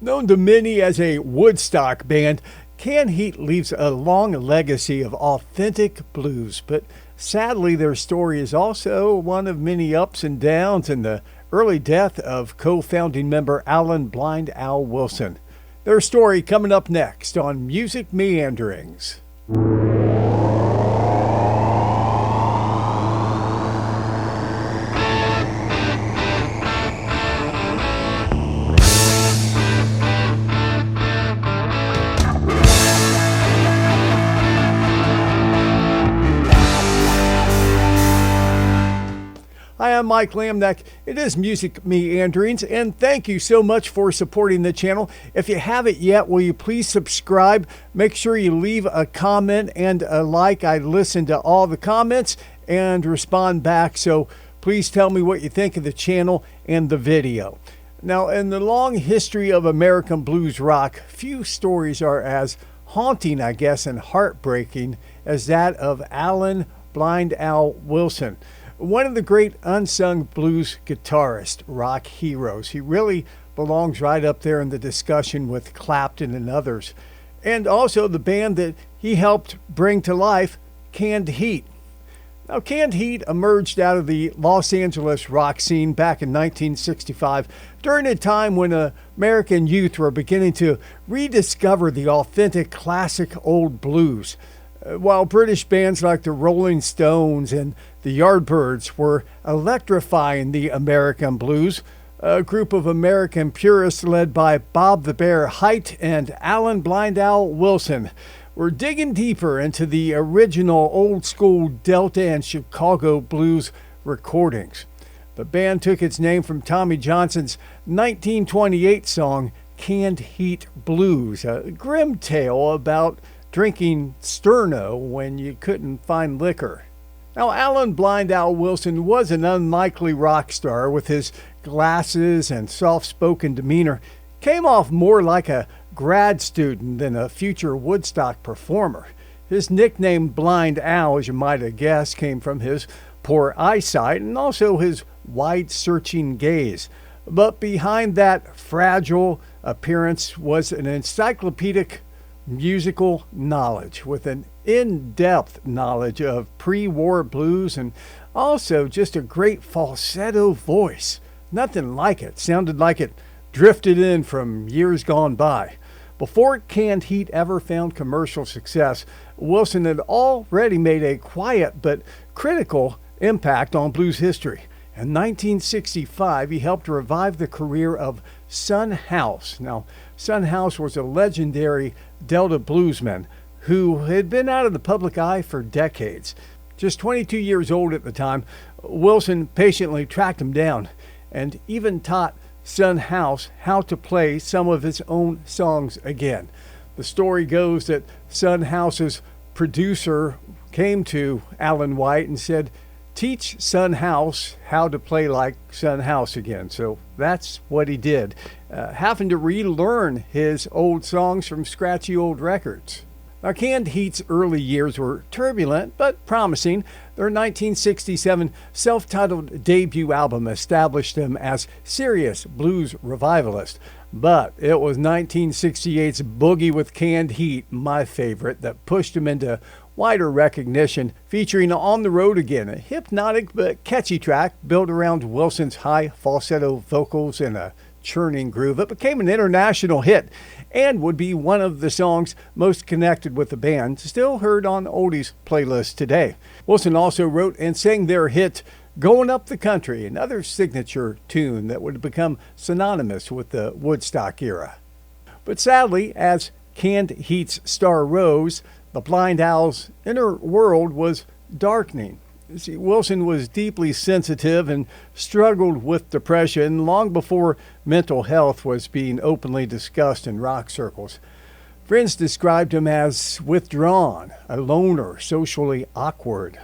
Known to many as a Woodstock band, Canned Heat leaves a long legacy of authentic blues, but sadly their story is also one of many ups and downs and the early death of co-founding member Alan Blind Al Wilson. Their story coming up next on Music Meanderings. Hi, I'm Mike Lamneck. It is Music Meanderings, and thank you so much for supporting the channel. If you haven't yet, will you please subscribe? Make sure you leave a comment and a like. I listen to all the comments and respond back, so please tell me what you think of the channel and the video. Now, in the long history of American blues rock, few stories are as haunting, I guess, and heartbreaking as that of Alan Blind Al Wilson. One of the great unsung blues guitarist, rock heroes. He really belongs right up there in the discussion with Clapton and others. And also the band that he helped bring to life, Canned Heat. Now, Canned Heat emerged out of the Los Angeles rock scene back in 1965 during a time when American youth were beginning to rediscover the authentic classic old blues. While British bands like the Rolling Stones and the Yardbirds were electrifying the American blues, a group of American purists led by Bob the Bear Hite and Alan Blind Al Wilson were digging deeper into the original old-school Delta and Chicago blues recordings. The band took its name from Tommy Johnson's 1928 song, Canned Heat Blues, a grim tale about drinking Sterno when you couldn't find liquor. Now, Alan Blind Al Wilson was an unlikely rock star with his glasses and soft-spoken demeanor. Came off more like a grad student than a future Woodstock performer. His nickname Blind Al, as you might have guessed, came from his poor eyesight and also his wide-searching gaze. But behind that fragile appearance was an encyclopedic musical knowledge with an in-depth knowledge of pre-war blues and also just a great falsetto voice. Nothing like it. Sounded like it drifted in from years gone by. Before Canned Heat ever found commercial success, Wilson had already made a quiet but critical impact on blues history. In 1965, he helped revive the career of Son House. Now, Son House was a legendary Delta bluesman who had been out of the public eye for decades. Just 22 years old at the time, Wilson patiently tracked him down and even taught Son House how to play some of his own songs again. The story goes that Son House's producer came to Alan White and said, "Teach Son House how to play like Son House again." So that's what he did, having to relearn his old songs from scratchy old records. Now, Canned Heat's early years were turbulent but promising. Their 1967 self-titled debut album established them as serious blues revivalists. But it was 1968's Boogie with Canned Heat, my favorite, that pushed them into wider recognition, featuring On the Road Again, a hypnotic but catchy track built around Wilson's high falsetto vocals and a churning groove. It became an international hit and would be one of the songs most connected with the band, still heard on oldies playlists today. Wilson also wrote and sang their hit Going Up the Country, another signature tune that would become synonymous with the Woodstock era. But sadly, as Canned Heat's star rose, the Blind Al's inner world was darkening. See, Wilson was deeply sensitive and struggled with depression long before mental health was being openly discussed in rock circles. Friends described him as withdrawn, a loner, socially awkward.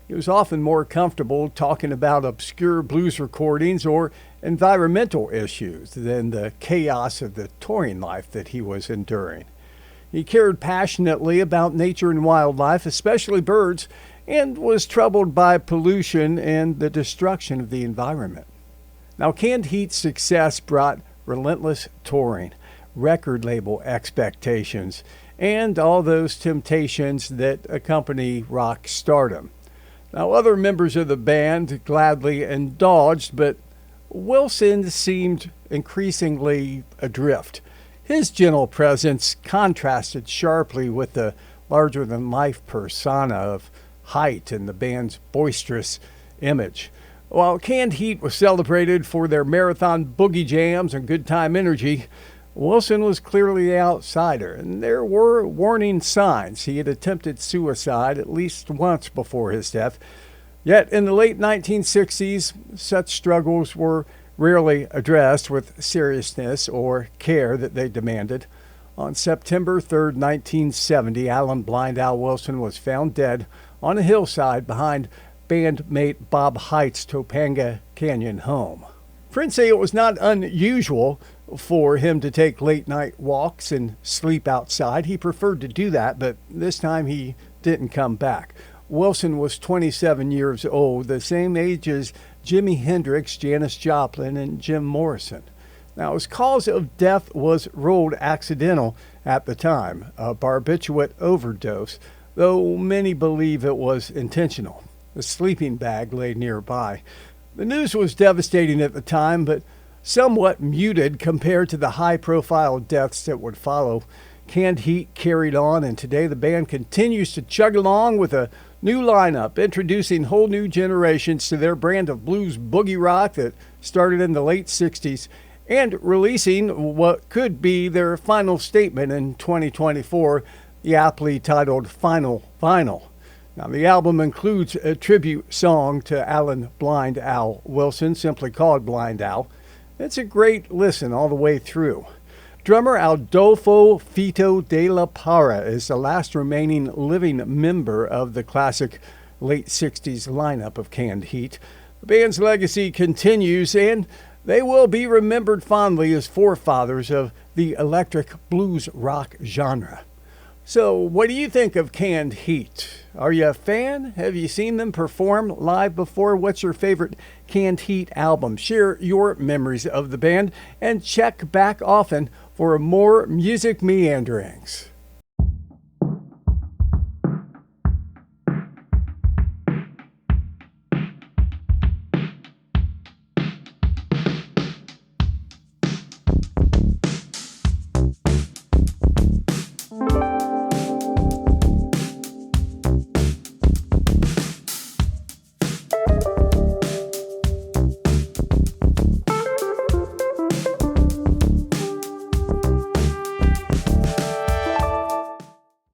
He was often more comfortable talking about obscure blues recordings or environmental issues than the chaos of the touring life that he was enduring. He cared passionately about nature and wildlife, especially birds, and was troubled by pollution and the destruction of the environment. Now, Canned Heat's success brought relentless touring. record label expectations and all those temptations that accompany rock stardom. Now, other members of the band gladly indulged, but Wilson seemed increasingly adrift. His gentle presence contrasted sharply with the larger-than-life persona of Height and the band's boisterous image. While Canned Heat was celebrated for their marathon boogie jams and good time energy, Wilson was clearly the outsider, and there were warning signs. He had attempted suicide at least once before his death. Yet in the late 1960s, such struggles were rarely addressed with seriousness or care that they demanded. On September 3, 1970, Alan Blind Al Wilson was found dead on a hillside behind bandmate Bob Height's Topanga Canyon home. Friends say it was not unusual for him to take late-night walks and sleep outside. He preferred to do that, but this time he didn't come back. Wilson was 27 years old, the same age as Jimi Hendrix, Janis Joplin, and Jim Morrison. Now, his cause of death was ruled accidental at the time, a barbiturate overdose, though many believe it was intentional. A sleeping bag lay nearby. The news was devastating at the time, but somewhat muted compared to the high-profile deaths that would follow. Canned Heat carried on, and today the band continues to chug along with a new lineup, introducing whole new generations to their brand of blues boogie rock that started in the late 60s, and releasing what could be their final statement in 2024, the aptly titled Final Vinyl. Now, the album includes a tribute song to Alan Blind Al Wilson, simply called Blind Al. It's a great listen all the way through. Drummer Adolfo Fito de la Parra is the last remaining living member of the classic late 60s lineup of Canned Heat. The band's legacy continues, and they will be remembered fondly as forefathers of the electric blues rock genre. So, what do you think of Canned Heat? Are you a fan? Have you seen them perform live before? What's your favorite Canned Heat album? Share your memories of the band and check back often for more music meanderings.